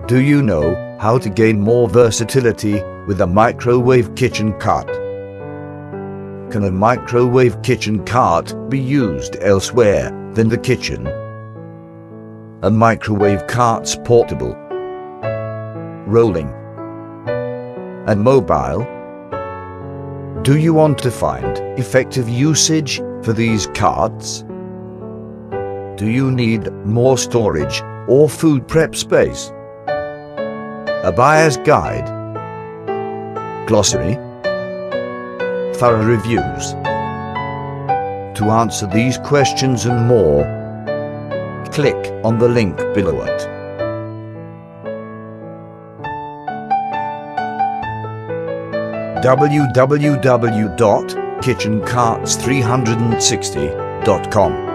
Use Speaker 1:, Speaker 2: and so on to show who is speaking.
Speaker 1: Do you know how to gain more versatility with a microwave kitchen cart? Can a microwave kitchen cart be used elsewhere than the kitchen? A microwave cart's portable, rolling, and mobile. Do you want to find effective usage for these carts? Do you need more storage or food prep space? A buyer's guide, glossary, thorough reviews. To answer these questions and more, click on the link below it. www.kitchencarts360.com